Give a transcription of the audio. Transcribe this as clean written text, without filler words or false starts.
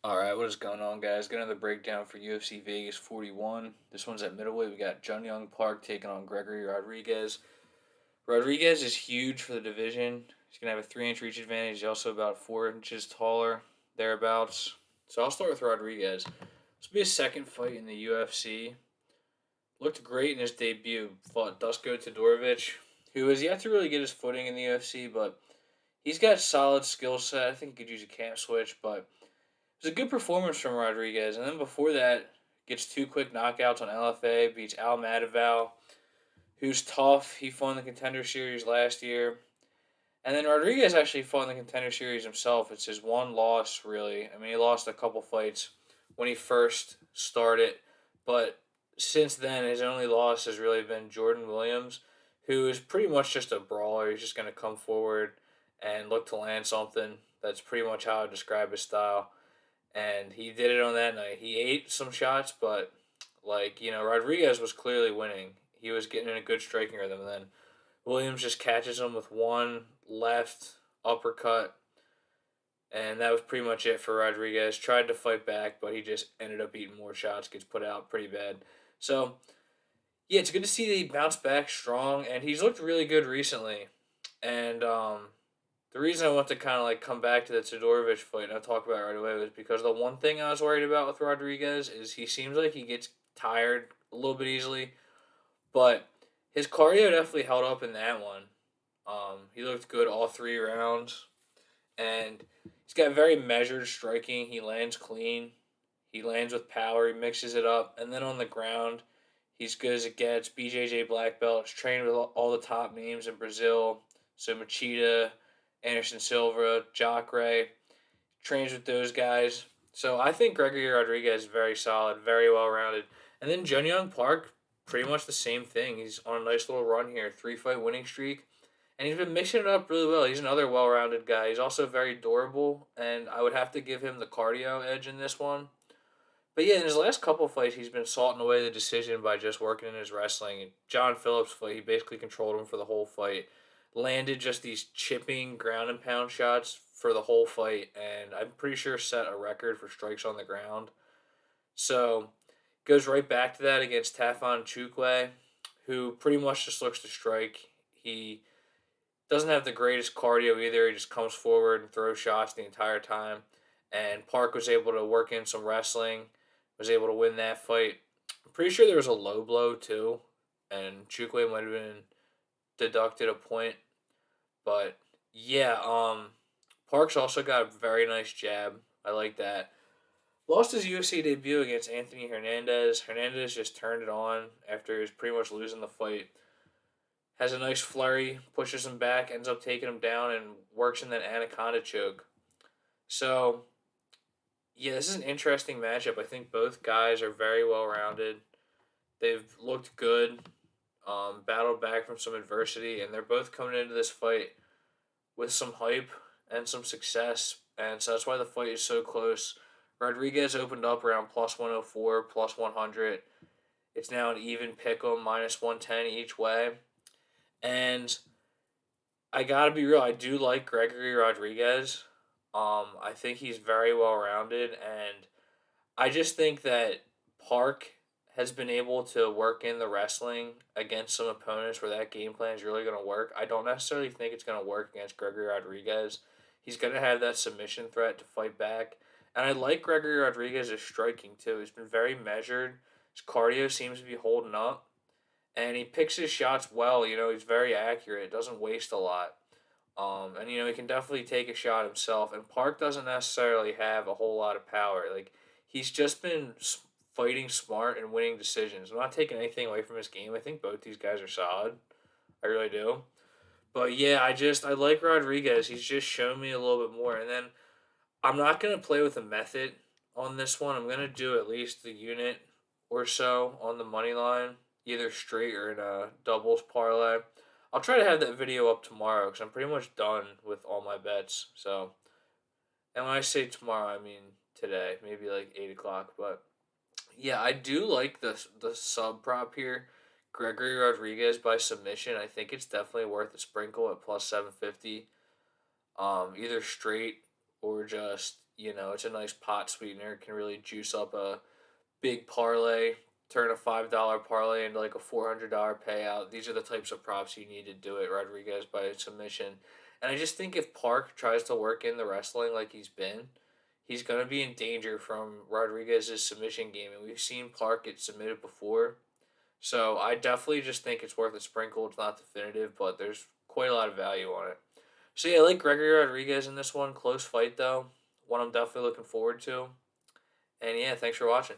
Alright, what is going on, guys? Got another breakdown for UFC Vegas 41. This one's at middleweight. We got Jun Yong Park taking on Gregory Rodrigues. Rodrigues is huge for the division. He's going to have a 3-inch reach advantage. He's also about 4 inches taller, thereabouts. So I'll start with Rodrigues. This will be his second fight in the UFC. Looked great in his debut. Fought Dusko Todorovic, who has yet to really get his footing in the UFC, but he's got solid skill set. I think he could use a camp switch, but it was a good performance from Rodrigues, and then before that, gets two quick knockouts on LFA, beats Al Madaval, who's tough. He fought in the Contender Series last year. And then Rodrigues actually fought in the Contender Series himself. It's his one loss, really. I mean, he lost a couple fights when he first started, but since then, his only loss has really been Jordan Williams, who is pretty much just a brawler. He's just going to come forward and look to land something. That's pretty much how I describe his style, and he did it on that night. He ate some shots, but Rodrigues was clearly winning. He was getting in a good striking rhythm. And then Williams just catches him with one left uppercut, and that was pretty much it for Rodrigues. Tried to fight back, but he just ended up eating more shots. Gets put out pretty bad. So yeah, it's good to see that he bounced back strong, and he's looked really good recently. And the reason I want to kind of like come back to the Todorovic fight and I'll talk about it right away was because the one thing I was worried about with Rodrigues is he seems like he gets tired a little bit easily, but his cardio definitely held up in that one. He looked good all 3 rounds, and he's got very measured striking. He lands clean, he lands with power, he mixes it up, and then on the ground, he's good as it gets. BJJ black belt, he's trained with all the top names in Brazil, so Machida, Anderson Silva, Jacare, trains with those guys. So I think Gregory Rodrigues is very solid, very well rounded. And then Jun Yong Park, pretty much the same thing. He's on a nice little run here, 3 fight winning streak. And he's been mixing it up really well. He's another well rounded guy. He's also very durable, and I would have to give him the cardio edge in this one. But yeah, in his last couple fights, he's been salting away the decision by just working in his wrestling. And John Phillips' fight, he basically controlled him for the whole fight. Landed just these chipping ground and pound shots for the whole fight, and I'm pretty sure set a record for strikes on the ground. So goes right back to that against Tafon Chukwe, who pretty much just looks to strike. He doesn't have the greatest cardio either. He just comes forward and throws shots the entire time. And Park was able to work in some wrestling, was able to win that fight. I'm pretty sure there was a low blow too, and Chukwe might have been deducted a point. But yeah, Parks also got a very nice jab. I like that. Lost his UFC debut against Anthony Hernandez. Hernandez just turned it on after he was pretty much losing the fight. Has a nice flurry, pushes him back, ends up taking him down, and works in that anaconda choke. So yeah, this is an interesting matchup. I think both guys are very well rounded. They've looked good, battled back from some adversity, and they're both coming into this fight with some hype and some success. And so that's why the fight is so close. Rodrigues opened up around plus 104, plus 100. It's now an even pick 'em, minus 110 each way. And I gotta be real, I do like Gregory Rodrigues. I think he's very well rounded, and I just think that Park has been able to work in the wrestling against some opponents where that game plan is really going to work. I don't necessarily think it's going to work against Gregory Rodrigues. He's going to have that submission threat to fight back. And I like Gregory Rodrigues' striking too. He's been very measured. His cardio seems to be holding up. And he picks his shots well. He's very accurate. Doesn't waste a lot. And he can definitely take a shot himself. And Park doesn't necessarily have a whole lot of power. Like, he's just been fighting smart and winning decisions. I'm not taking anything away from his game. I think both these guys are solid. I really do. But yeah, I like Rodrigues. He's just shown me a little bit more. And then I'm not gonna play with a method on this one. I'm gonna do at least the unit or so on the money line, either straight or in a doubles parlay. I'll try to have that video up tomorrow because I'm pretty much done with all my bets. So, and when I say tomorrow, I mean today, maybe like 8 o'clock. But yeah, I do like the sub prop here. Gregory Rodrigues by submission. I think it's definitely worth a sprinkle at plus 750. Either straight or just It's a nice pot sweetener. It can really juice up a big parlay, turn a $5 parlay into like a $400 payout. These are the types of props you need to do it. Rodriguez by submission, and I just think if Park tries to work in the wrestling like he's gonna be in danger from Rodriguez's submission game, and we've seen Park get submitted before. So I definitely just think it's worth a sprinkle. It's not definitive, but there's quite a lot of value on it. So yeah, I like Gregory Rodriguez in this one. Close fight though. One I'm definitely looking forward to. And yeah, thanks for watching.